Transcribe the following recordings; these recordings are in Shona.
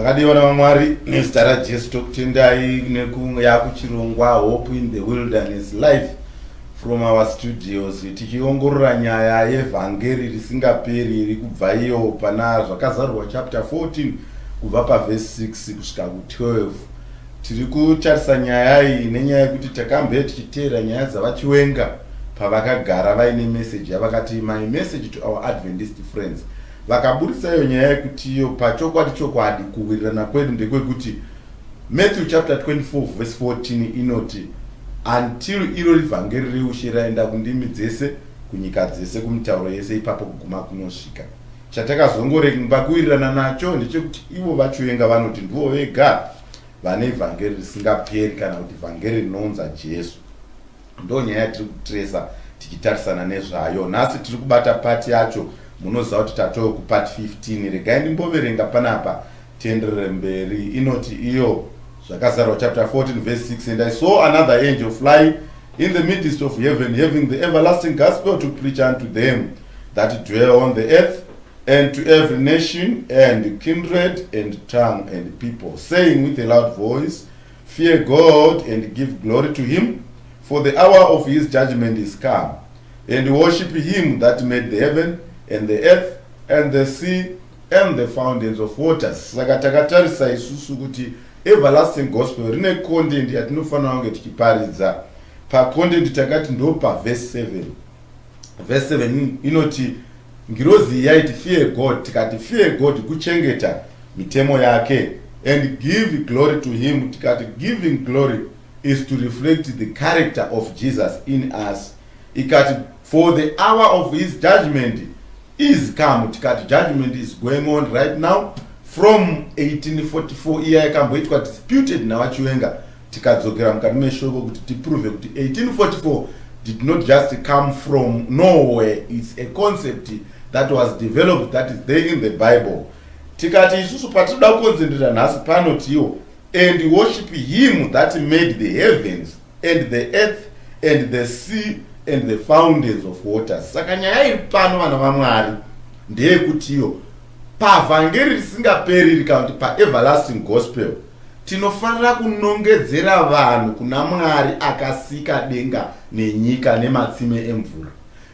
Akadiona vamwari nezita raJesu tokutendai yakuchirongwa Hope in the Wilderness Life from our studios, tichiongorora nyaya yevhangeri risingaperi iri kubva iyo pana zvakazarurwa chapter 14 kubva paverse 6 kusvika ku12. Tiri kutarisa nyaya iyi nenyaya yekuti takambe tichiteera nyaya dzavachiwenga pavakagara vaine message yavakati my message to our Adventist friends. Vakaburitsa iyo nyaya yekuti iyo chokwadi kuwirirana kwedu ndekwekuti Matthew chapter 24 verse 14 inoti until iro rivhangeri riushe raenda kundimi dzese kunyika dzese kumitauro yese ipapo kuguma kunosvika. Chatakazongoremba kuwirirana nacho ndechekuti ivo vachiwenga vanoti ndivo vega vane vhangeri risingaperi kana kuti vhangeri rinounza Jesu. Ndo nyaya tiri kutresa tichitarisana nezvayo. Nhasi tiri kubata pati yacho. Munoziva kuti tatova kupart 15. Regai ndimboverenga panapa tienderere mberi. Inoti iyo zvakazarwa chapter 14 verse 6, and I saw another angel fly in the midst of heaven, having the everlasting gospel to preach unto them that dwell on the earth, and to every nation and kindred and tongue and people, saying with a loud voice, fear God and give glory to him, for the hour of his judgment is come, and worship him that made the heaven and the earth and the sea and the fountains of waters. Saka takatarisa isusu kuti everlasting gospel rine content yatinofanira kunge tichiparidza. Pa content takati ndo pa verse 7. Verse 7 inoti ngirozi yaiti fear God, tikati fear God kuchengeta mitemo yake, and give glory to him, tikati giving glory is to reflect the character of Jesus in us. Ikati for the hour of his judgment is come, tikati judgment is going on right now from 1844 iya yakamboitwa disputed navachiwenga. Tikadzokera mukati meshoko kuti tiprove kuti 1844 did not just come from nowhere, it's a concept that was developed, that is there in the Bible. Tikati isusu patinoda kukonzentera nhasi panotiwo and worship him that made the heavens and the earth and the sea and the fountains of waters. Saka nyaya iri pano vana vaMwari ndeyekutiyo pavhangeri risingaperi kana kuti paeverlasting gospel tinofanira kunongedzera vanhu kuna Mwari akasika denga nenyika nematsime emvura.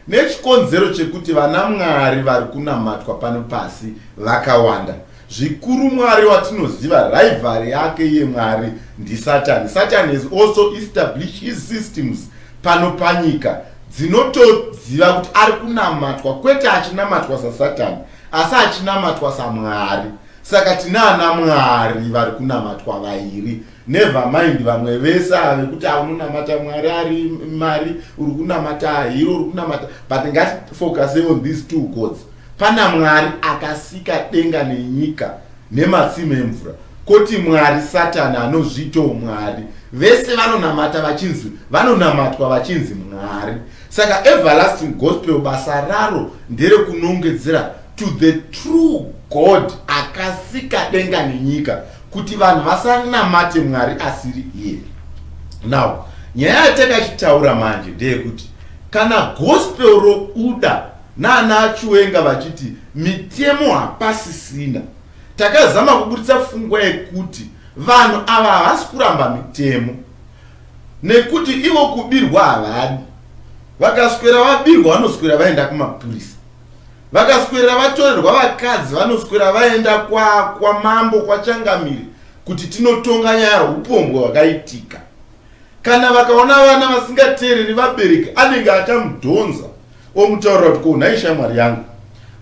Nechikonzero chekuti vana Mwari vari kunamatwa pano pasi vakawanda. Zvikuru Mwari watinoziva rivalry yake yeMwari ndi Satan. Satan has also established his systems pano panyika dzinotoziva kuti ari kunamatwa, kwete achinamatwa saSatan asi achinamatwa saMwari. Saka tinana Mwari vari kunamatwa vairi. Never mind vamwe vese vekuti unonamata Mwari ari mari, uri kunamata hero, uri kunamata, but ngati focus on these two gods. Pana Mwari akasika denga nenyika nematsime emvura, koti Mwari Satan anozvito Mwari. Vese vanonamata vachinzi vanonamatwa vachinzi Mwari. Saka everlasting gospel basa raro ndere kunongedzera to the true God akasika denga nenyika kuti vanhu vasanamate Mwari asiri iye. Now nyaya yatakachitaura manje ndeyekuti kana gospel rouda nana Chiwenga vachiti mitemo hapasisina, takazama kuburitsa pfungwa yekuti vanhu ava havasi kuramba mitemo nekuti ivo kubirwa havadi. Vakaswera vabirwa vanoswera vaenda kumapurisa, vakaswera vatorerwa vakadzi vanoswera vaenda kwa mambo, kwa changamiri kuti tinotonga nyaya upombwe hwakaitika. Kana vakaona vana vasingateereri vabereki anenge achamudhonza omutaurira kuti konhai shamwari yangu,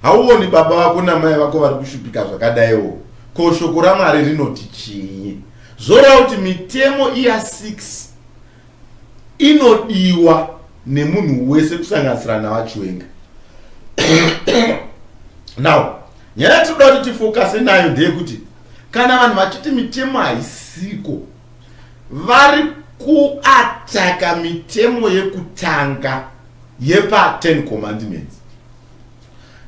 hauoni baba vako namai vako vari kushupika zvakadaiwo, ko shoko raMwari rinoti chii? Zvoreva kuti mitemo iya 6 inodiwa nemunhu wese kusanganisira navachiwenga. Now nyaya tinoda kuti tifokase nayo ndeyekuti kana vanhu vachiti mitemo haisiko, vari kuataka mitemo yekutanga yepa 10 commandments.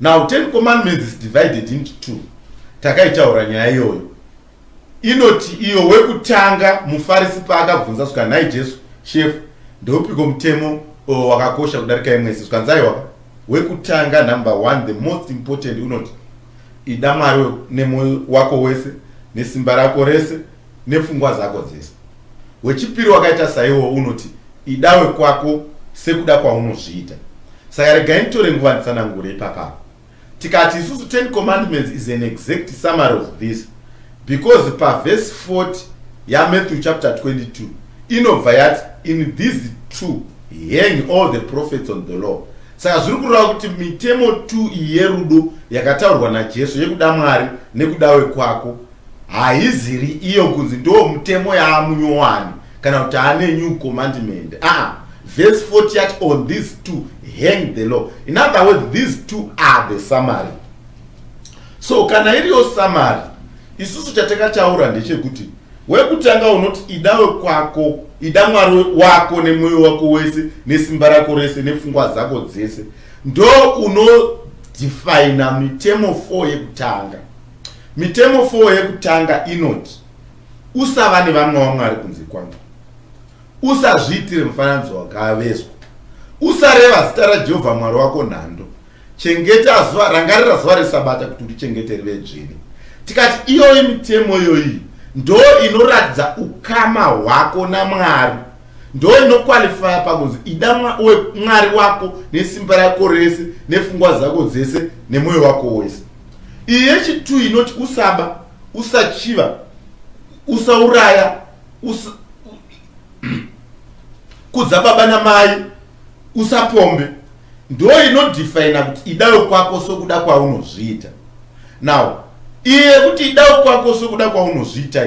Now 10 commandments is divided into 2. Takaitaura nyaya iyoyo. Inoti iyo wekutanga mufarisi paakabvunza suka nai Jesu chef ndopiko mutemo wakakosha kudarika imwese sukanzaiwa wekutanga number 1 the most important unoti ida Mwari nemoyo wako wese nesimba rako rese nepfungwa dzako dzese. Wechipiri wakaita saiwo unoti idawe kwako sekuda kwaunozviita. Saka regai nditore nguva nditsanangure ipapo. Tikati isusu 10 commandments is an exact summary of this, because pa verse 40 ya Matthew chapter 22 inobva yati in these two hang all the prophets on the law. Saka zviri kureva kuti mitemo 2 yerudo yakataurwa naJesu yekuda Mwari nekudawe kwako haiziri iyo kunzi ndo mutemo yaamunyowani kana kuti ane new commandment. Verse 40 yati on these two hang the law. In other words, these two are the summary. So kana iriyo summary, isusu chatakataura ndechekuti wekutanga unoti idawe kwako, ida Mwari wako nemwoyo wako wese nesimba rako rese nepfungwa dzako dzese, ndo unodefine mitemo 4 yekutanga. Mitemo 4 yekutanga inoti usava nevamwe vaMwari kunze kwangu, usazviitire mufananidzo wakavezwa, usareva zita raJehovha Mwari wako nhando, chengeta zuva, rangarira zuva reSabata kuti urichengete rive dzvene. Tikati iyoyi mitemo iyoyi ndo inoratidza ukama hwako naMwari, ndo inokwalifaya pakunzi ida Mwari wako nesimba rako rese nepfungwa dzako dzese nemwoyo wako wese. Iyi yechitu inoti usaba, usachiva, usauraya, kudza baba namai, usapombe, ndo inodefine kuti idawe kwako sokuda kwaunozviita. Now, iye kuti idawe kwako sokuda kwaunozviita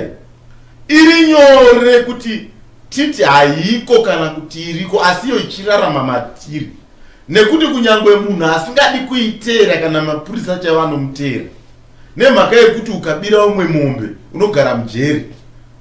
iri nyore kuti titi haiko kana kuti iriko, asi iyo ichirarama matiri. Nekuti kunyangwe munhu asingadi kuitera kana mapurisa chavanomutera, nemhaka yekuti ukabira umwe mombe unogara mujeri,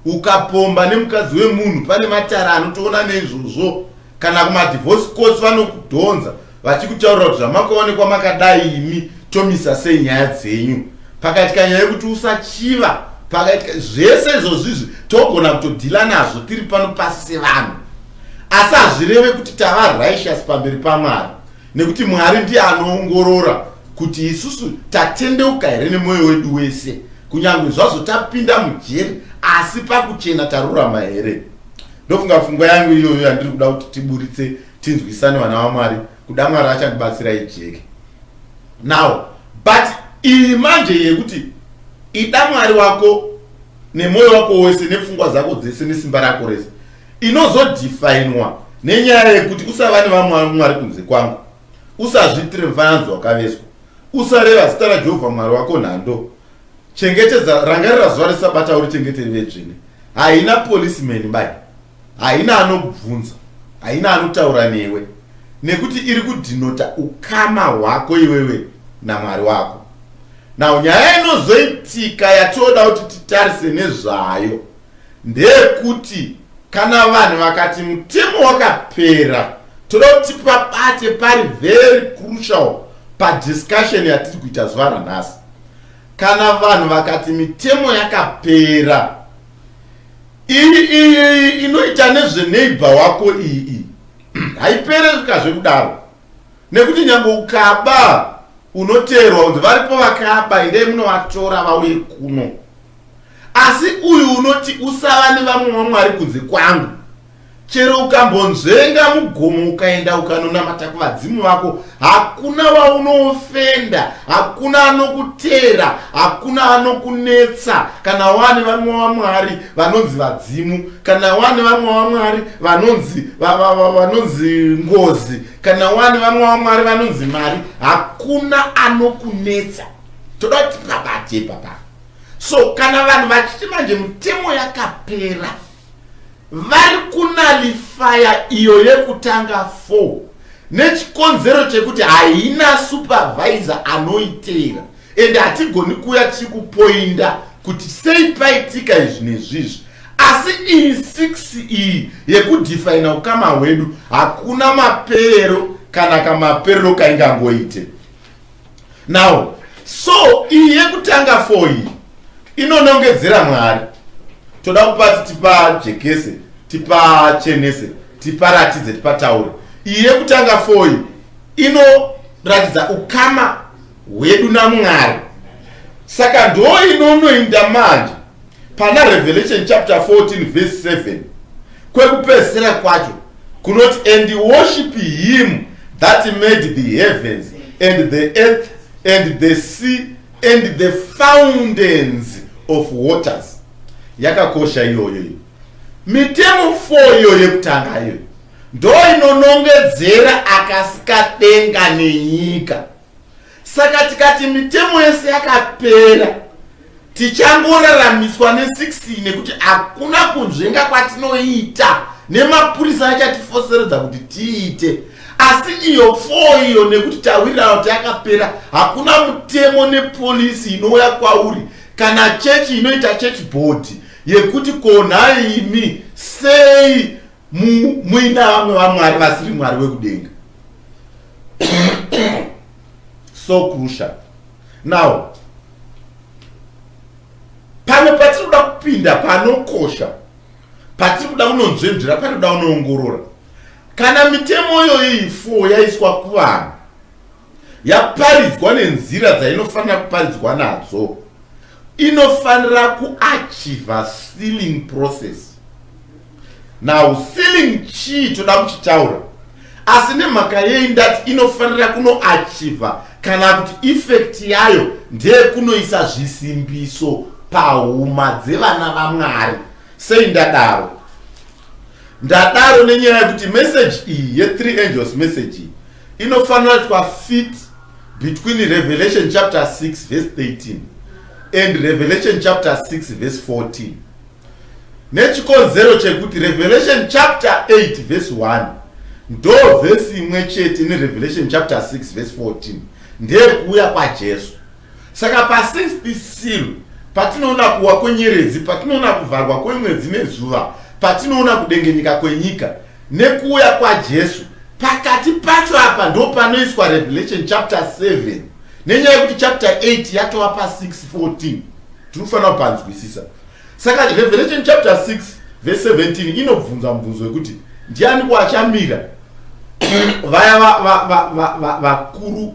ukapomba nemukadzi wemunhu pane matara anotoona nezvozvo, kana kumadivorce courts vanokudhonza vachikutaurira kuti zvamakaonekwa makadai imi tomisa sei nyaya dzenyu. Pakaitika nyaya yekuti usachiva, pakaitika zvese izvozvizvi togona kutodhila nazvo tiri pano pasi sevanhu, asi hazvireve kuti tava righteous pamberi paMwari, nekuti Mwari ndiye anoongorora kuti isusu tatendeuka here nemwoyo wedu wese, kunyange zvazvo tapinda mujeri asi pakuchena tarurama here. Ndofunga pfungwa yangu iyoyo yandiri kuda kuti tiburitse tinzwisane vana vaMwari, kuda Mwari achandibatsira ijeke. Now, but iyi manje yekuti ida Mwari wako nemwoyo wako wese nepfungwa dzako dzese nesimba rako rese inozodefiniwa nenyaya yekuti usava nevamwe Mwari kunze kwangu, usazviitire mufananidzo wakavezwa, usareva zita raJehovha Mwari wako nhando, chengetedza, rangarira zuva reSabata urichengete rive dzvene. Haina policeman bai, haina anokubvunza, haina anotaura newe, nekuti iri kudhinota ukama hwako iwewe naMwari wako. Now, nyaya inozoitika yatoda kuti titarise nezvayo ndeyekuti kana vanhu vakati mutemo wakapera, toda kuti pabate pari very crucial padiscussion yatiri kuita zuva ranhasi. Kana vanhu vakati mitemo yakapera, iyi inoita nezveneighbor wako iyi haipere zvikazvekudaro, nekuti nyange ukaba unoteerwa kunzi varipo vakaba, endai munovatora vauye kuno. Asi uyu unoti usava nevamwe vaMwari kunze kwangu, chero ukambonzvenga mugomo ukaenda ukanonamata kuvadzimu vako, hakuna vaunoofenda, hakuna anokutera, hakuna anokunetsa, kana wane vamwe vaMwari vanonzi vadzimu, kana wane vamwe vaMwari vanonzi ngozi, kana wane vamwe vaMwari vanonzi mari, hakuna anokunetsa. Toda kuti pabate papa. So kana vanhu vachiti manje mutemo yakapera, vari kunalifaya iyo yekutanga 4 nechikonzero chekuti haina supervisor anoitera, ende hatigoni kuya tichikupoinda kuti sei paitika izvi nezvizvi. Asi iyi 6 iyi yekudefina ukama hwedu hakuna maperero kana kamaperero kaingangoite. Now, so iyi yekutanga 4 iyi inonongedzera Mwari. Toda kupati tipa jekese, tipa chenese, tipa ratidze, tipa taure. Iyi yekutanga 4 inoratidza ukama hwedu naMwari. Saka ndo inonoinda manje pana Revelation chapter 14 verse 7 kwekupedzisira kwacho kunoti, and worship him that made the heavens and the earth and the sea and the fountains of waters. Yakakosha iyoyo. Mitemo 4 iyo yekutanga iyo ndo inonongedzera akasika denga nenyika. Saka tikati mitemo yese yakapera, tichangoraramiswa ne16 nekuti hakuna kunzvenga kwatinoita nemapurisa achatifoseredza kuti tiite. Asi iyo 4 iyo nekuti tawirira kuti yakapera, hakuna mutemo nepolisi inouya kwauri kana chechi inoita church board yekuti kona imi sei muina vamwe vamwari vasiri mwari wekudenga. So crucial. Now, pano patiri kuda kupinda panokosha, patiri kuda kunonzvenzvera, patiri kuda kunoongorora. Kana mitemo iyi 4 yaiswa kuvanhu, yaparidzwa nenzira dzainofanira kuparidzwa nadzo, inofanira kuachiva sealing process. Now, sealing chii toda kuchitaura, asi nemhaka yei ndati inofanira kunoachiva kana kuti effect yayo ndeye kunoisa zvisimbiso pahuma dzevana vaMwari. Sei ndadaro? Ndadaro nenyaya yekuti message iyi ye3 angels message iyi inofanira kuva fit between Revelation chapter 6 verse 13 and Revelation chapter 6 verse 14. Nechikonzero chekuti Revelation chapter 8 verse 1 ndo verse imwe chete ne Revelation chapter 6 verse 14 ndiye kuuya kwaJesu. Saka pa 6th seal patinoona kuwa kwenyeredzi, patinoona kuvharwa kwemwedzi nezuva, patinoona kudengenyika kwenyika nekuuya kwaJesu, pakati pacho apa ndo panoiswa Revelation chapter 7 nenyaya yekuti chapter 8 yatova pa 6:14. Tinofanira kupanzwisisa. Saka Revelation chapter 6 verse 17 inobvunza mubvunzo wekuti ndiani kuachamira vaya vakuru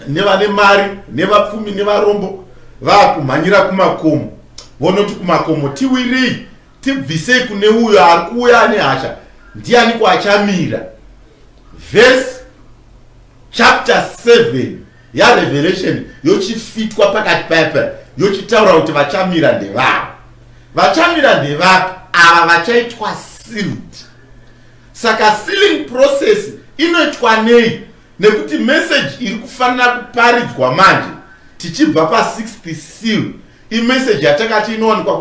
nevane mari nevapfumi nevarombo vakumhanyira kumakomo, vonoti kumakomo tiwirei tibvisei kune uyo ari kuuya nehasha, ndiani kuachamira. Verse chapter 7 yaRevelation yochifitwa pakati papa yochitaura kuti vachamira ndevavo. Vachamira ndevapa ava vachaitwa sealed. Saka sealing process inoitwa nei? Nekuti message iri kufanira kuparidzwa manje tichibva pa 6th seal, imessage yatakati inowanikwa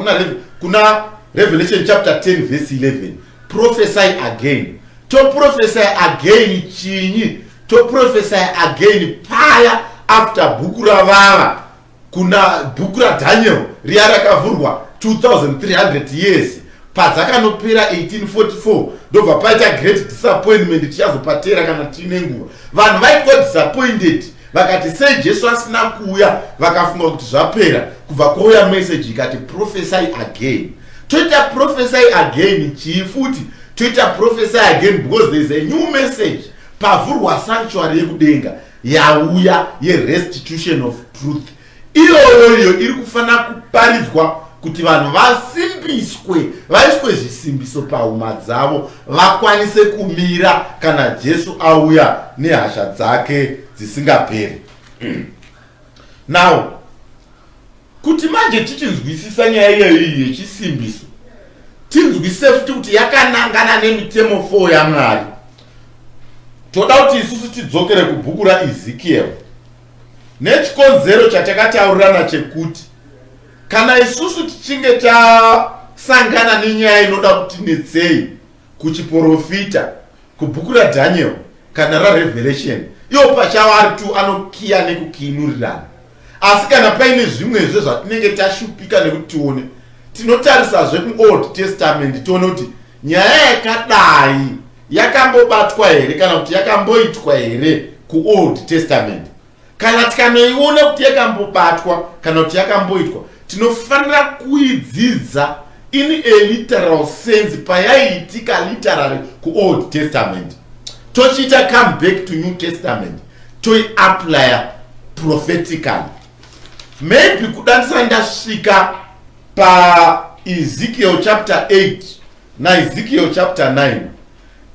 kuna Revelation chapter 10 verse 11, prophesy again. To prophesy again chinyi? To prophesy again paya after bhuku ravava kuna bhuku raDaniel riya rakavhurwa 2300 years padzakanopera 1844 ndobva paita great disappointment tichazopatera kana tine nguva. Vanhu vaitwa disappointed vakati sei Jesu asina kuuya, vakafunga kuti zvapera, kubva kwauya message ikati prophesy again. Toita prophesy again chii futi? Toita prophesy again because there is a new message pavhurwa sanctuary yekudenga yauya ye-restitution of truth. Iyoyo iri kufanira kuparidzwa kuti vanhu vasimbiswe, vaiswe zvisimbiso pahuma dzavo, vakwanise kumira kana Jesu auya nehasha dzake dzisingaperi. Now, kuti manje tichinzwisisa nyaya iyoyi yechisimbiso, tinzwise futi kuti yakanangana nemitemo 4 yaMwari. Toda kuti isusu tidzokere kubhuku raEzekiel nechikonzero chatakataurirana chekuti kana isusu tichinge tasangana nenyaya inoda kutinetsei kuchiprofita kubhuku raDaniel kana raRevelation, iwo pachawo ari tu anokiya nekukiinurirana. Asi kana paine zvimwezve zvatinenge tashupika nekuti tione, tinotarisazve kuOld Testament tione kuti nyaya yakadai yakambobatwa here kana kuti yakamboitwa here kuOld Testament. Kana tikanoiona kuti yakambobatwa kana kuti yakamboitwa, tinofanira kuidzidza in a literal sense payaiitika literally kuOld Testament, tochiita come back to New Testament toiapply prophetically. Maybe kudanisa ndasvika Ezekiel chapter 8 na Ezekiel chapter 9.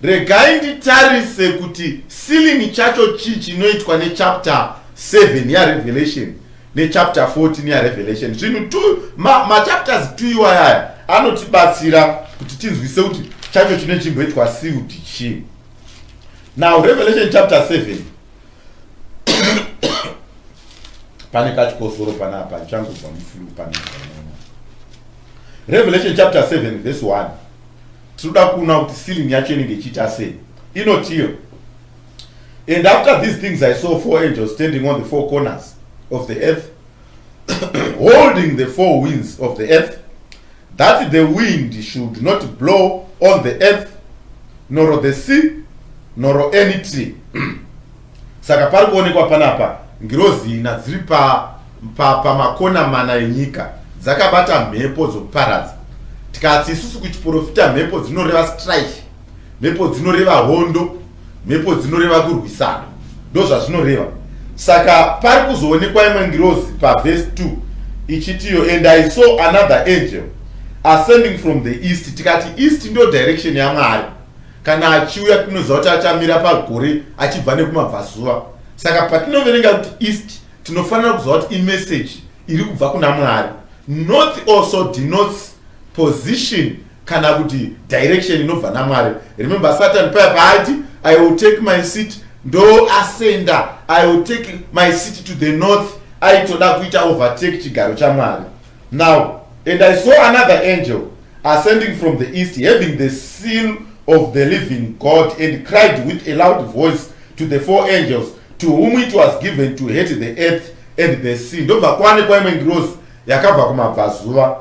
Regai nditarise kuti sealing chacho chinoitwa ne chapter 7 ya Revelation ne chapter 14 ya Revelation. Zvinhu ma chapters 2 iwaya anotibatsira kuti tinzwise kuti chacho chinochimboitwa sealed chi. Now Revelation chapter 7 pane kachikosoro panapa changu pamufulu panapa. Revelation chapter 7 verse 1. Tinoda kuona kuti sealing yacho inenge ichiita sei. Inotiyo, and after these things I saw 4 angels standing on the 4 corners of the earth, holding the 4 winds of the earth, that the wind should not blow on the earth, nor the sea, nor any tree. Saka pari kuonekwa panapa ngirozi ina dziri pamakona mana enyika dzakabata mhepo dzokuparadza. Tikati isusu kuchiprofita mhepo dzinoreva strife, mhepo dzinoreva hondo, mhepo dzinoreva kurwisana, ndo zvazvinoreva. Saka pari kuzoonekwa imwe ngirozi paverse 2 ichitiyo, and I saw another angel ascending from the east. Tikati east ndo direction yaMwari. Kana achiuya tinoziva kuti achamira pagore achibva nekumabvazuva. Saka patinoverenga kuti east tinofanira kuziva kuti imessage iri kubva kuna Mwari. North also denotes position kana kuti direction inobva naMwari. Remember Satan paya paati I will take my seat, ndo ascenda, I will take my seat to the north, aitoda kuita overtake chigaro chaMwari. Now, and I saw another angel ascending from the east, having the seal of the living God, and cried with a loud voice to the 4 angels, to whom it was given to hate the earth and the sea. Ndobva kuwanikwa imwe ngirozi yakabva kumabvazuva.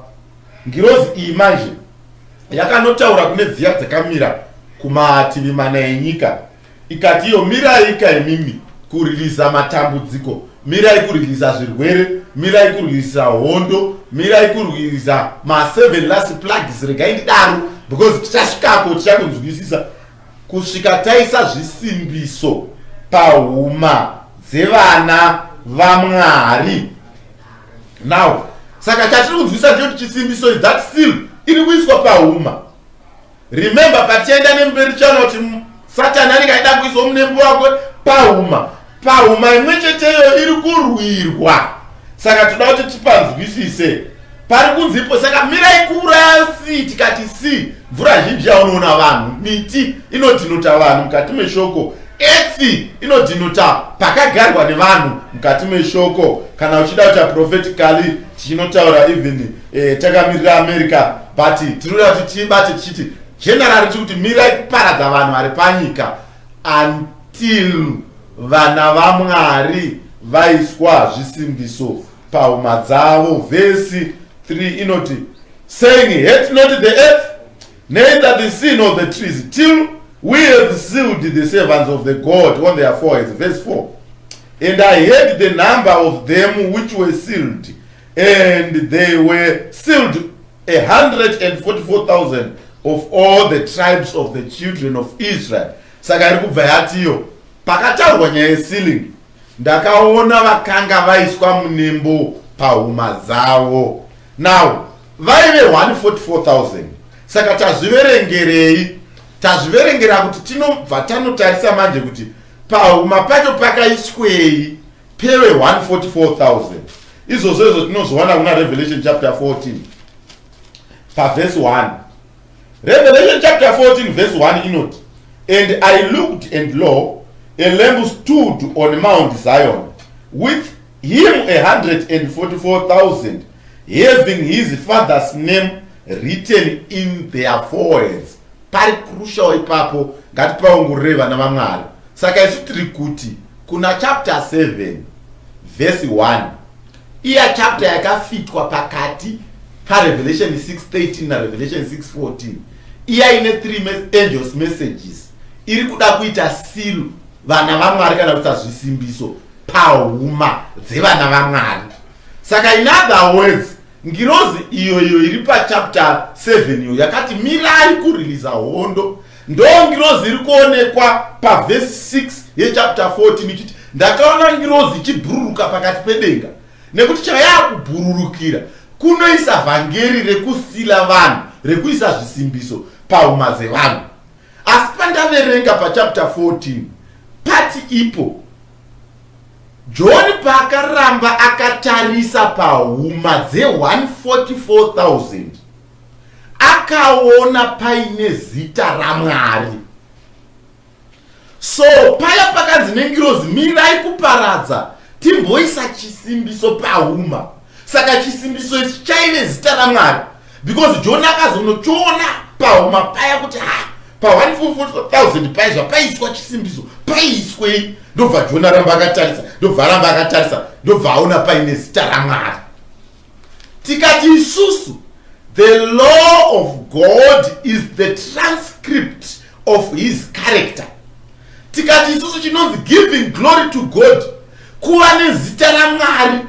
Ngirozi iyi manje yakanotaura kune dziya dzakamira kumativi mana enyika, ikati iyo mirai ikaimimi kuririsa matambudziko, mirai kuririsa zvirwere, mirai kuririsa hondo, mirai kuririsa ma7 last plagues. Regai ndidaro because tichasvikako tichakunzwisisa kusvika taisa zvisimbiso pahuma dzevana vaMwari. Now saka chatiri kunzwisisa ndechoti chisimbiso is that seal iri kuiswa pahuma. Remember patienda nemberi chana kuti Satan anenge aida kuiswa munembo wako pahuma. Pahuma imwe cheteyo iri kurwirwa. Saka toda kuti tipanzwisise pari kunzipo. Saka mirai kuuraya si, tikati si mvura zhinji yaunoona vanhu, miti inodhinota vanhu mukati meshoko, etsi inodhinota pakagarwa nevanhu mukati meshoko. Kana uchida kuita prophetically chinotaura even takamirira America, but tinoda kuti tibate tichiti generally kuti mirai kuparadza vanhu vari panyika until vana vaMwari vaiswa zvisimbiso pahuma dzavo. Verse 3 inoti, saying, hate not the earth, neither the sea nor the trees, till we have sealed the servants of the God on their foreheads. Verse 4, and I heard the number of them which were sealed, and they were sealed 144,000 of all the tribes of the children of Israel. Saka iri kubva yatiyo pakataurwa nyaya yesealing, ndakaona vakanga vaiswa munembo pahuma dzavo. Now vaive 144,000. Saka tazviverengerei, tazviverengera kuti tinobva tanotarisa manje kuti pahuma pacho pakaiswei pewe 144,000. Izvozvo tinozowana kuna Revelation chapter 14 paverse 1. Revelation chapter 14 verse 1 inoti, and I looked, and lo, a lamb stood on Mount Zion, with him 144,000, having his father's name written in their foreheads. Pari crucial ipapo ngatipaongorore vana vaMwari. Saka isu tiri kuti kuna chapter 7 verse 1, iya chapter yakafitwa pakati pa Revelation 6:13 na Revelation 6:14. Iya ine 3 angels messages iri kuda kuita seal vana vaMwari kana kuita zvisimbiso pahuma dzevana vaMwari. Saka in other words, ngirozi iyo iri pa chapter 7 iyo yakati mirai kurelease hondo, ndo ngirozi iri kuonekwa pa verse 6 ye chapter 14 ichiti, ndakaona ngirozi ichibhururuka pakati pedenga. Nekuti chaya kubhururukira kunoisa vhangeri rekusila vanhu, rekuisa zvisimbiso pahuma dzevanhu. Asi pandaverenga pachapter 14 pati ipo John paakaramba akatarisa pahuma dze144,000 akaona paine zita raMwari. So paya pakanzi nengirozi mirai kuparadza timboisa chisimbiso pahuma. Saka chisimbiso ichi chaive zita raMwari, because John akazonochiona pahuma paya kuti pa 144,000 paizva paiswa chisimbiso, paiswei. Ndobva John aramba akatarisa, ndobva aona paine zita raMwari. Tikati isusu, the law of God is the transcript of his character. Tikati isusu chinonzi giving glory to God, kuva nezita raMwari.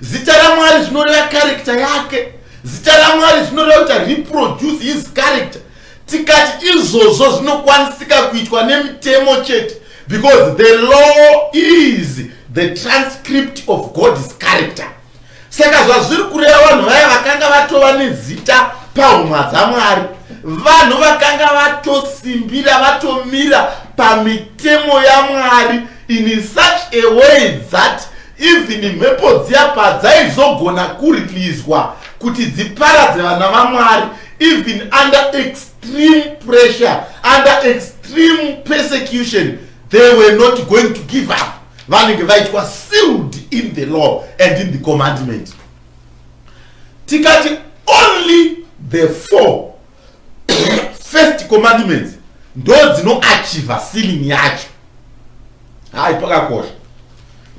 Zita raMwari zvinoreva character yake. Zita raMwari zvinoreva kuti reproduce his character. Tikati izvozvo zvinokwanisika kuitwa nemitemo chete, because the law is the transcript of God's character. Saka zvazviri kureva vanhu vaya vakanga vatova nezita pahuma dzaMwari, vanhu vakanga vatosimbira, vatomira pamitemo yaMwari in such a way that even mhepo dziya padzaizogona kuririzwa kuti dziparadze vana vaMwari, even under extreme pressure, under extreme persecution, they were not going to give up. Vanenge vaitwa sealed in the law and in the commandment. Tikati only the 4 first commandments ndo dzinoachiva sealing yacho. Hai pakakosha.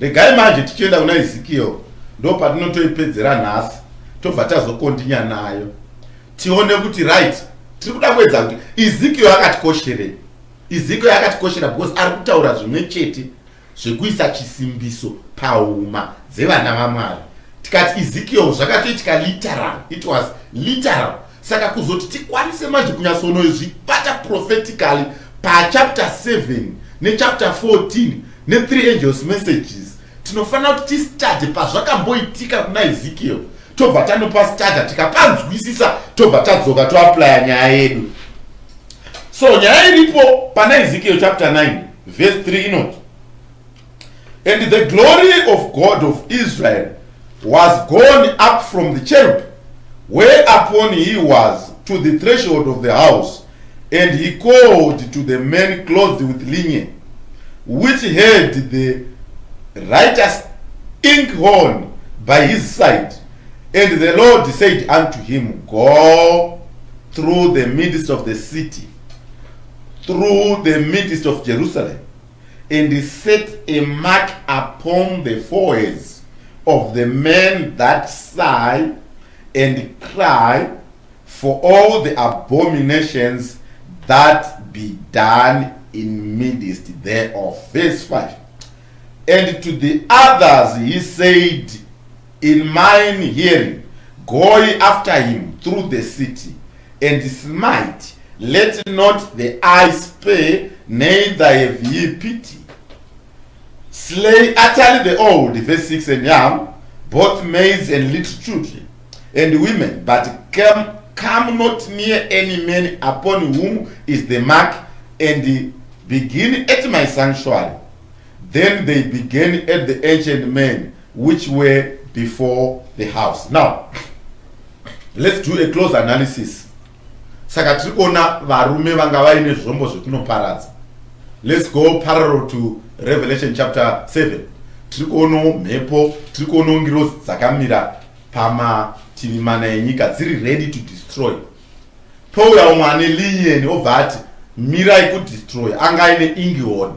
Regai manje tichienda kuna Ezekiel, ndo patinotoipedzera nhasi, tobva tazokontinya nayo. Tione kuti right, tiri kuda kuedza kuti Ezekiel akatikoshera. Ezekiel akatikoshera because ari kutaura zvimwe chete zvekuisa chisimbiso pahuma dzevana vaMwari. Tikati Ezekiel zvakatoitika literal, it was literal. Saka kuzoti tikwanise manje kunyatsonozvibata prophetically pachapter 7 nechapter 14 ne3 angels messages, tinofanira kuti tistudy pazvakamboitika kuna Ezekiel, tobva tanopa study, tikapanzwisisa tobva tadzoka toapply nyaya yedu. So nyaya iripo pana Ezekiel chapter 9 verse 3 inoti, and the glory of God of Israel was gone up from the cherub whereupon he was to the threshold of the house, and he called to the men clothed with linen, which had the writer's inkhorn by his side. And the Lord said unto him, go through the midst of the city, through the midst of Jerusalem, and set a mark upon the foreheads of the men that sigh and cry for all the abominations that be done in midst thereof. Verse 5. And to the others he said in mine hearing, go ye after him through the city, and smite, let not the eye spare, neither have ye pity. Slay utterly the old, verse 6, and young, both maids and little children, and women, but come not near any man upon whom is the mark, and begin at my sanctuary. Then they began at the ancient men which were before the house. Now, let's do a close analysis. Saka tirikuona varume vanga vaine zvombo zvekunoparadza. Let's go parallel to Revelation chapter 7. Tirikuona mhepo, tirikuona ngirozi dzakamira pamativi mana enyika dziri ready to destroy. Pouya umwe ane liyeni obva ati mirai kudestroy, anga aine ingihoni.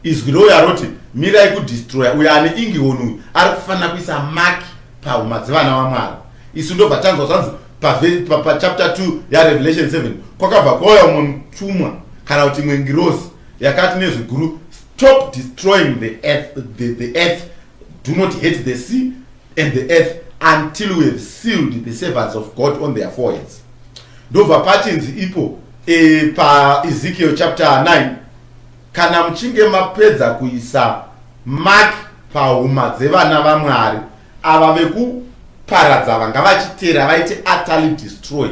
Izwi rouya roti mirai kudestroya, uyo ane ingihoni uyu ari kufanira kuisa maki pahuma dzevana vaMwari. Isu ndobva tanzwa zvanzi pa chapter 2 ya Revelation 7 kwakabva kwauya umwe mutumwa kana kuti imwe ngirozi yakati nezwi guru, stop destroying the earth, do not hate the sea and the earth until we have sealed the servants of God on their foreheads. Ndobva pachinzi ipo pa Ezekiel chapter 9, kana muchinge mapedza kuisa mark pahuma dzevana vaMwari ava paradza vanga vachiteera vaiti utterly destroy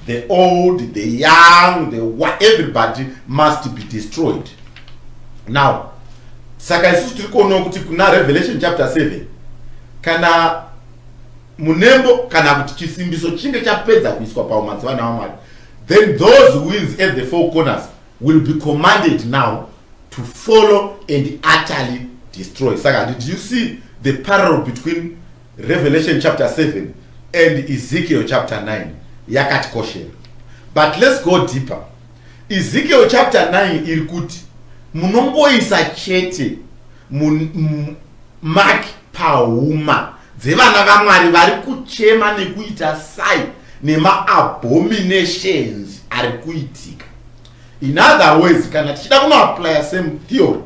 the old, the young, everybody must be destroyed. Now saka isusu tiri kuona kuti kuna Revelation chapter 7 kana munembo kana kuti chisimbiso chinge chapedza kuiswa paumadzivana vaMwari, then those who wins at the four corners will be commanded now to follow and utterly destroy. Saka, did you see the parallel between Revelation chapter 7 and Ezekiel chapter 9? Yakati kosher. But let's go deeper. Ezekiel chapter 9 iri kuti munongoisa chete mark pauma dzevana vaMwari vari kuchema nekuita sai nema-abominations ari kuitika. In other words, kana tichida kunoapply same theory,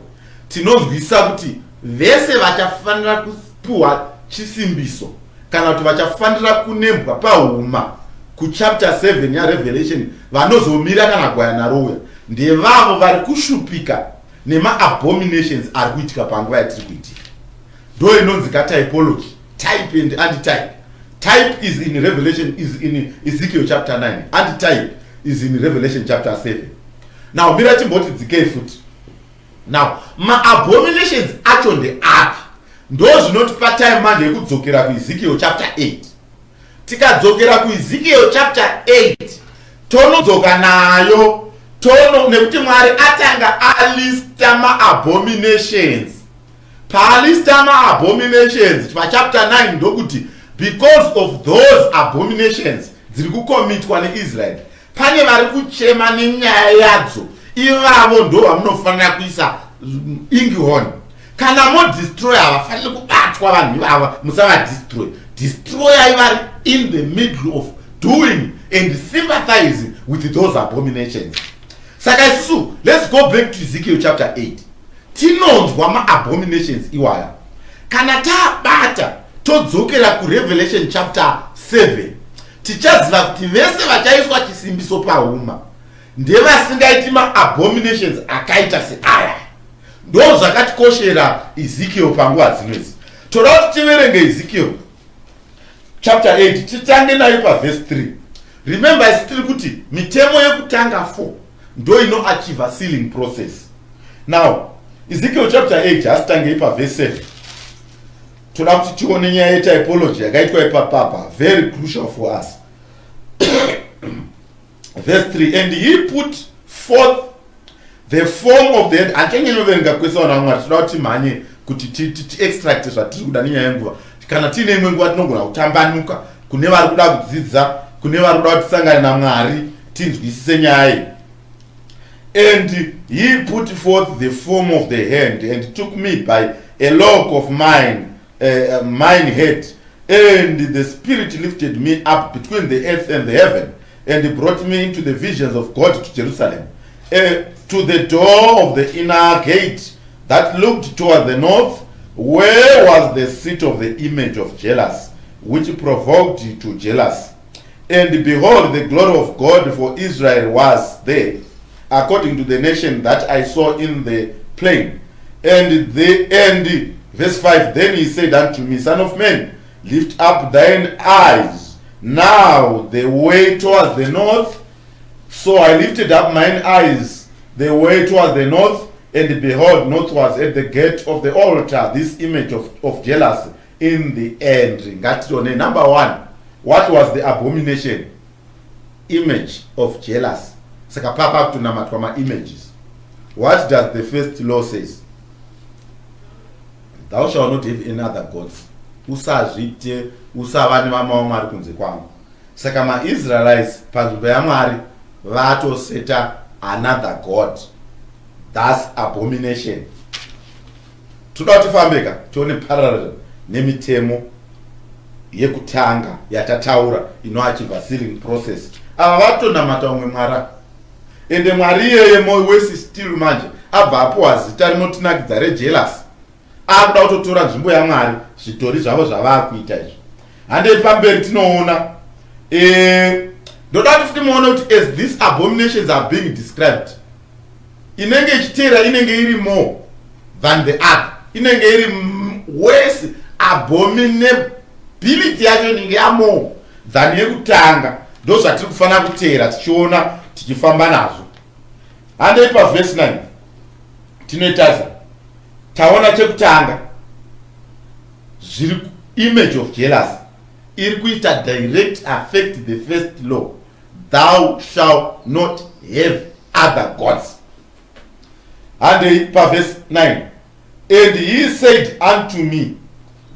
tinozwisa kuti vese vachafanira kupuwa chisimbiso kana kuti vachafanira kunembwa pauma kuchapter 7 yaRevelation vanozomira kana gwayana rouya ndevavo vari kushupika nema-abominations ari kuitika panguva yatiri kuitika. Ndo inonzi typology, type and antitype. Type is in Revelation, is in Ezekiel chapter 9. Antitype is in Revelation chapter 7. Now mira chimboti dzikei futi. Now ma-abominations acho ndeapi? Ndo zvinotipa time manje yekudzokera kuEzekiel chapter 8. Tikadzokera kuEzekiel chapter 8 tonodzoka nayo nekuti Mwari atanga alista ma-abominations. Paalista ma-abominations pachapter 9 ndokuti because of those abominations dziri kukomitwa neIsrael, pane vari kuchema nenyaya yadzo, ivavo ndo vamunofanira kuisa ingihon. Kana modestroy havafaniri kubatwa vanhu ivava, musavadestroy. Destroy vari in the middle of doing and sympathizing with those abominations. Saka isusu, let's go back to Ezekiel chapter 8. Tinonzwa ma-abominations iwaya. Kana tabata todzokera kuRevelation chapter 7, tichaziva kuti vese vachaiswa chisimbiso pauma ndevasingaiti ma-abominations akaita seaya. Ndo zvakatikoshera Ezekiel panguva dzinodzi. Toda kuti tiverenge Ezekiel chapter 8 titange nayo paverse 3. Remember isitiri kuti mitemo yekutanga 4 ndo inoachieva sealing process. Now Ezekiel chapter 8 hasitange paverse 7. Toda kuti tione nyaya yetypology yakaitwa ipapapa, very crucial for us. Verse 3, and he put forth the form of the head. Anchengenoverenga kwesa wana Mwari, toda kuti mhanye kuti ti extract zvatiri kuda nenyaya yenguva. Kana tine imwe nguva tinogona kutambanuka kune vari kuda kudzidza, kune vari kuda kuti tisangane naMwari tinzwisise nyaya. And he put forth the form of the hand and took me by a lock of mine head, and the Spirit lifted me up between the earth and the heaven, and brought me into the visions of God to Jerusalem, to the door of the inner gate that looked toward the north, where was the seat of the image of jealous, which provoked to jealous. And behold, the glory of God for Israel was there, according to the nation that I saw in the plain. And verse 5, then he said unto me, Son of man, lift up thine eyes now the way towards the north. So I lifted up mine eyes the way towards the north, and behold, northwards at the gate of the altar this image of jealousy in the end. Number one, what was the abomination? Image of jealousy. Saka papa tunamatwa ma images. What does the first law says? Thou shalt not have any other gods. Usazvite, usavane vama vaMwari kunze kwangu. Saka ma-Israelites panzvimbo yaMwari vatoseta another god. That's abomination. Toda kuti fambeka tione parallel nemitemo yekutanga yatataura inoachieva sealing process. Ava vatonamata umwe Mwari. Ende Mwari iyeye moyo wese still manje abva apuwa zita rinotinakidza rejealous. Akuda kutotora nzvimbo yaMwari, zvitori zvavo zvavakuita izvi. Hande pamberi tinoona ndoda kuti muone kuti as these abominations are being described, inenge ichiteera inenge iri more than the other. Inenge iri worse, abominable responsibility yacho inenge yamo than yekutanga. Ndo zvatiri kufanira kuteera tichiona tichifamba nazvo. Handei paverse 9 tinoitaza taona chekutanga zviri image of jealousy iri kuita direct affect the first law, thou shalt not have other gods. Handei paverse 9, and he said unto me,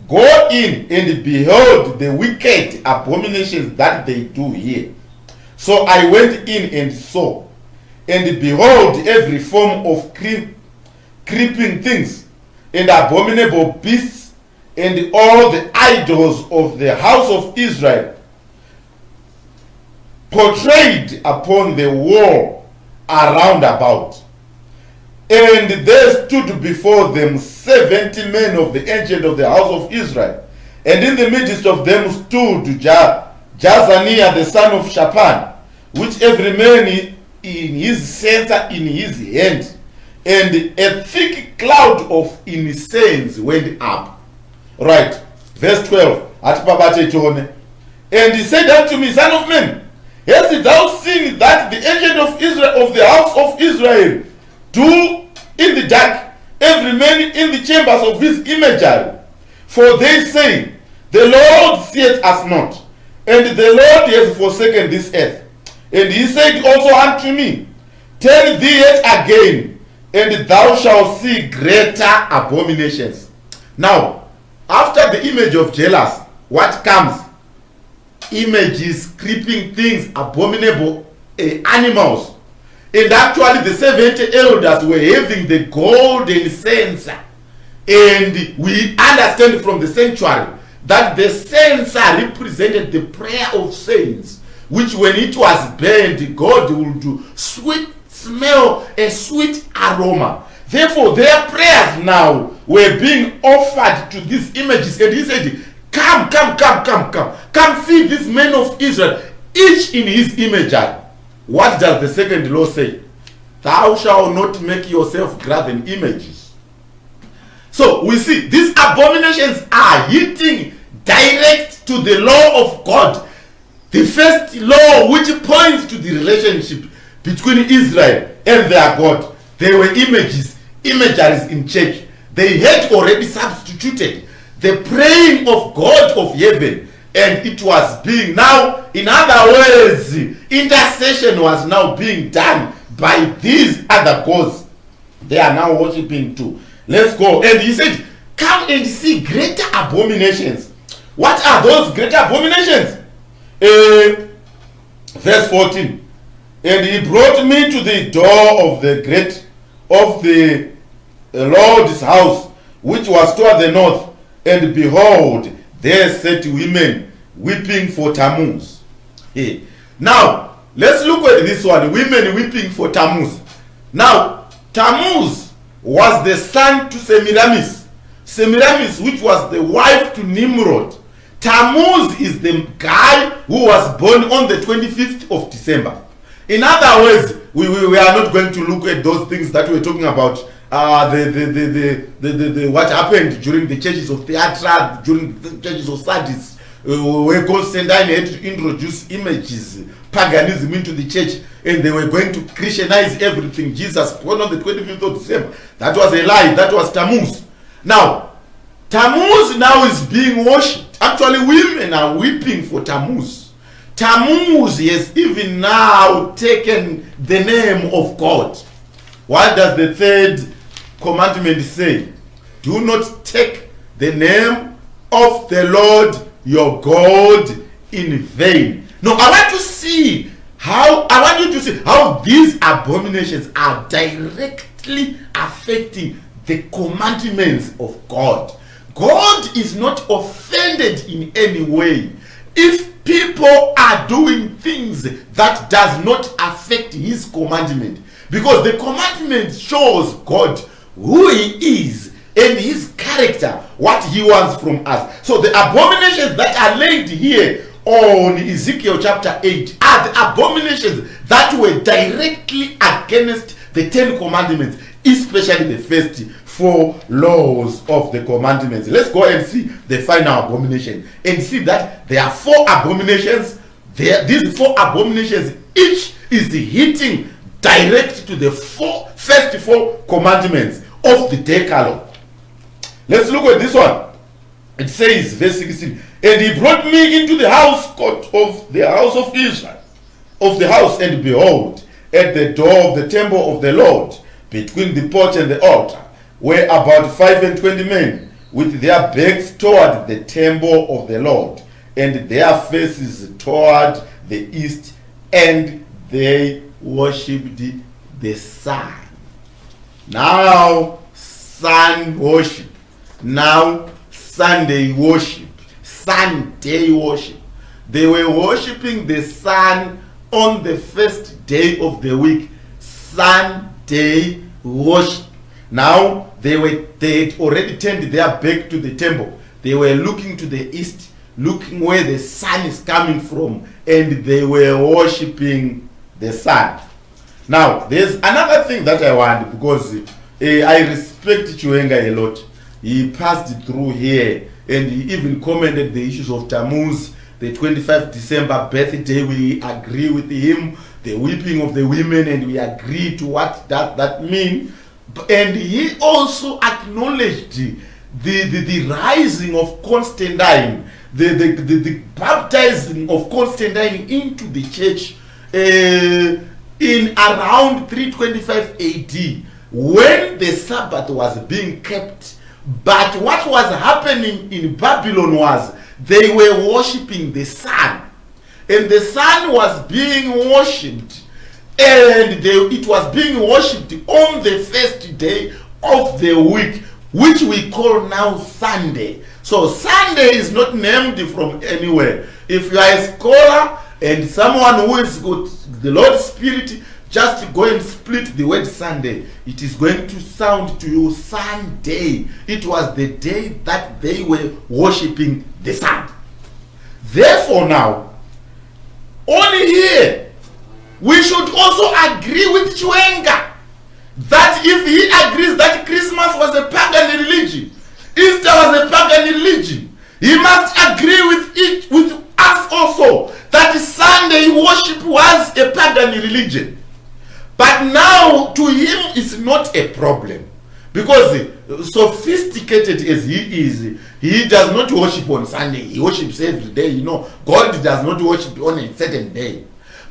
go in and behold the wicked abominations that they do here. So I went in and saw, and behold, every form of creeping things, and abominable beasts, and all the idols of the house of Israel, portrayed upon the wall around about. And there stood before them 70 men of the ancient of the house of Israel, and in the midst of them stood Jazaniah the son of Shaphan, which every man in his censer in his hand, and a thick cloud of incense went up. Right, verse 12. And he said unto me, son of man, hast thou seen that the ancient of Israel, of the house of Israel, do in the dark, every man in the chambers of his imagery? For they say, the Lord seeth us not, and the Lord has forsaken this earth. And he said also unto me, tell thee yet again, and thou shalt see greater abominations. Now, after the image of jealous, what comes? Images, creeping things, abominable animals. And actually the 70 elders were having the golden censer. And we understand from the sanctuary that the censer represented the prayer of saints, which when it was burned, God will do sweet smell, a sweet aroma. Therefore, their prayers now were being offered to these images. And he said, come, see these men of Israel, each in his imagery. What does the second law say? Thou shalt not make yourself graven images. So we see these abominations are hitting direct to the law of God. The first law which points to the relationship between Israel and their God. They were imageries in church. They had already substituted the praying of God of heaven, and it was being now, in other words, intercession was now being done by these other gods they are now worshiping too. Let's go. And he said, come and see greater abominations. What are those greater abominations? Verse 14. And he brought me to the door of the Lord's house, which was toward the north, and behold, there sat women weeping for Tammuz. Now, let's look at this one. Women weeping for Tammuz. Now, Tammuz was the son to Semiramis. Semiramis, which was the wife to Nimrod. Tammuz is the guy who was born on the 25th of December. In other words, we are not going to look at those things that we're talking about. What happened during the churches of Theatra, during the churches of Sardis, where Constantine had to introduce images, paganism into the church, and they were going to Christianize everything. Jesus born on the 25th of December. That was a lie. That was Tammuz. Now, Tammuz now is being worshipped. Actually, women are weeping for Tammuz. Tammuz has even now taken the name of God. What does the third commandment say? Do not take the name of the Lord your God in vain. Now, I want you to see how these abominations are directly affecting the commandments of God. God is not offended in any way if people are doing things that does not affect his commandment, because the commandment shows God who he is and his character, what he wants from us. So the abominations that are laid here on Ezekiel chapter 8 are the abominations that were directly against the 10 commandments, especially the first. 4 laws of the commandments. Let's go and see the final abomination and see that there are 4 abominations. These 4 abominations, each is hitting direct to the first 4 commandments of the Decalogue. Let's look at this one. It says, verse 16, and he brought me into the house court of the house of Israel, of the house, and behold, at the door of the temple of the Lord, between the porch and the altar, were about 25 men, with their backs toward the temple of the Lord, and their faces toward the east, and they worshipped the sun. Now, sun worship. Now, Sunday worship. Sunday worship. They were worshiping the sun on the first day of the week. Sunday worship. Now, they had already turned their back to the temple. They were looking to the east, looking where the sun is coming from, and they were worshiping the sun. Now, there's another thing that I want, because I respect Chiwenga a lot. He passed through here, and he even commented the issues of Tammuz, the 25th December birthday. We agree with him, the weeping of the women, and we agree to what that means. And he also acknowledged the rising of Constantine, the baptizing of Constantine into the church in around 325 AD, when the Sabbath was being kept. But what was happening in Babylon was they were worshipping the sun, and the sun was being worshipped, and it was being worshipped on the first day of the week, which we call now Sunday. So Sunday is not named from anywhere. If you are a scholar and someone who is got the Lord's Spirit, just go and split the word Sunday. It is going to sound to you Sunday. It was the day that they were worshipping the sun. Therefore now, only here, we should also agree with Chiwenga that if he agrees that Christmas was a pagan religion, Easter was a pagan religion, he must agree with us also that Sunday worship was a pagan religion. But now, to him, it's not a problem. Because sophisticated as he is, he does not worship on Sunday. He worships every day. You know, God does not worship on a certain day.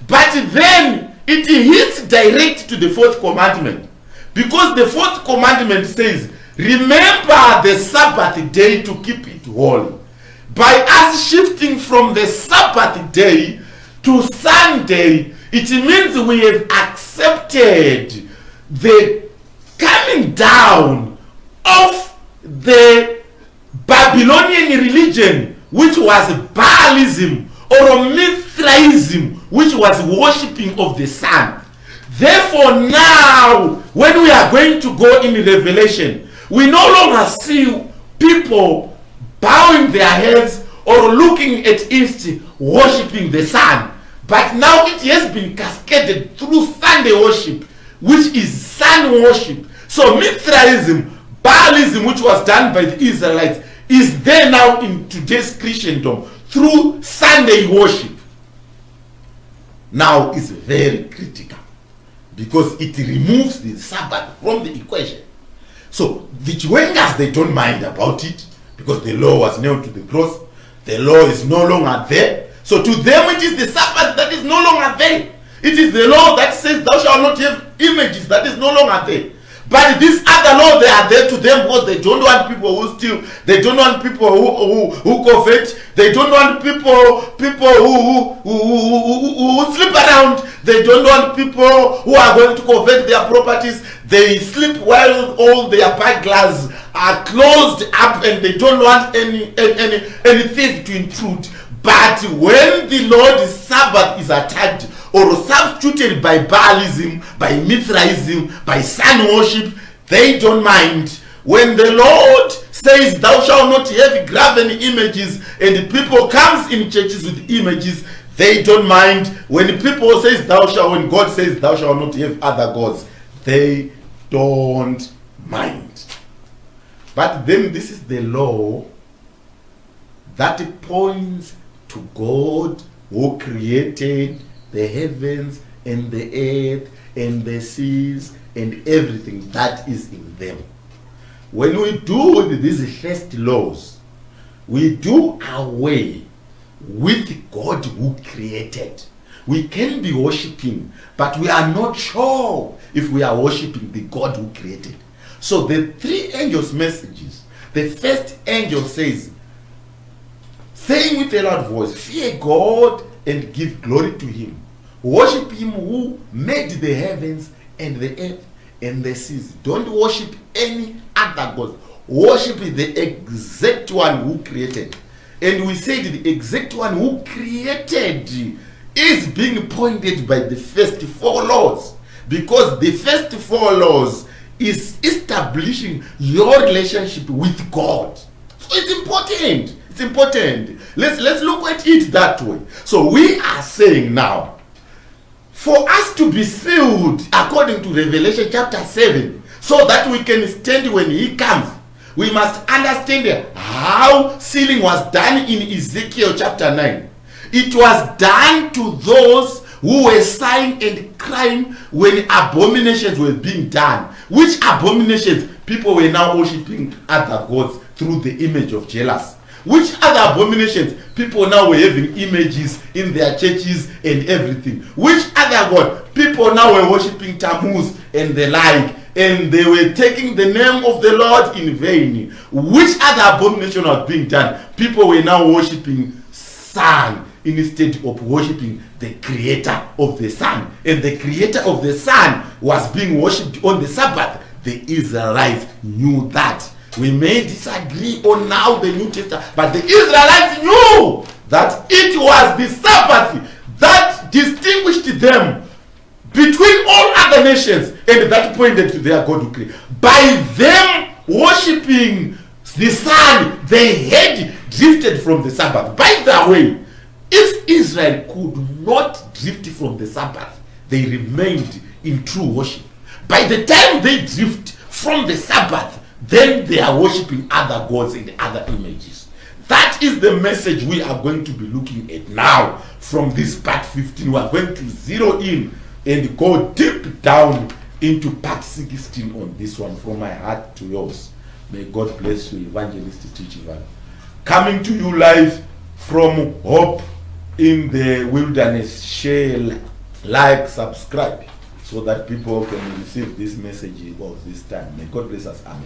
But then, it hits direct to the 4th commandment. Because the 4th commandment says, remember the Sabbath day to keep it holy. By us shifting from the Sabbath day to Sunday, it means we have accepted the coming down of the Babylonian religion, which was Baalism, or Mithraism, which was worshipping of the sun. Therefore now, when we are going to go in Revelation, we no longer see people bowing their heads or looking at east worshipping the sun. But now it has been cascaded through Sunday worship, which is sun worship. So Mithraism, Baalism, which was done by the Israelites, is there now in today's Christendom through Sunday worship. Now it's very critical because it removes the Sabbath from the equation. So the Chiwengas, they don't mind about it because the law was nailed to the cross. The law is no longer there. So to them it is the Sabbath that is no longer there. It is the law that says thou shalt not have images that is no longer there. But these other laws, they are there to them because they don't want people who steal. They don't want people who covet. They don't want people who sleep around. They don't want people who are going to covet their properties. They sleep while all their burglars are closed up, and they don't want any thief to intrude. But when the Lord's Sabbath is attacked or substituted by Baalism, by Mithraism, by sun worship, they don't mind. When the Lord says thou shalt not have graven images, and people comes in churches with images, they don't mind. When people says when God says thou shalt not have other gods, they don't mind. But then this is the law that points to God who created the heavens and the earth and the seas and everything that is in them. When we do these first laws, we do away with God who created. We can be worshiping, but we are not sure if we are worshiping the God who created. So the three angels' messages, the first angel says, saying with a loud voice, fear God and give glory to him. Worship him who made the heavens and the earth and the seas. Don't worship any other God. Worship the exact one who created. And we said the exact one who created is being pointed by the first four laws. Because the first four laws is establishing your relationship with God. So it's important. It's important. Let's look at it that way. So we are saying now, for us to be sealed according to Revelation chapter 7, so that we can stand when he comes, we must understand how sealing was done in Ezekiel chapter 9. It was done to those who were sighing and crying when abominations were being done. Which abominations? People were now worshiping other gods through the image of jealous. Which other abominations? People now were having images in their churches and everything. Which other god? People now were worshiping Tammuz and the like, and they were taking the name of the Lord in vain. Which other abomination was being done? People were now worshiping sun instead of worshiping the creator of the sun. And the creator of the sun was being worshipped on the Sabbath. The Israelites knew that. We may disagree on now the New Testament, but the Israelites knew that it was the Sabbath that distinguished them between all other nations, and that pointed to their God who created. By them worshipping the sun, they had drifted from the Sabbath. By the way, if Israel could not drift from the Sabbath, they remained in true worship. By the time they drift from the Sabbath, then they are worshipping other gods and other images. That is the message we are going to be looking at now. From this part 15, we are going to zero in and go deep down into part 16 on this one, from my heart to yours. May God bless you, Evangelist Chiwenga. Coming to you live from Hope in the Wilderness. Share, like, subscribe, so that people can receive this message of this time. May God bless us. Amen.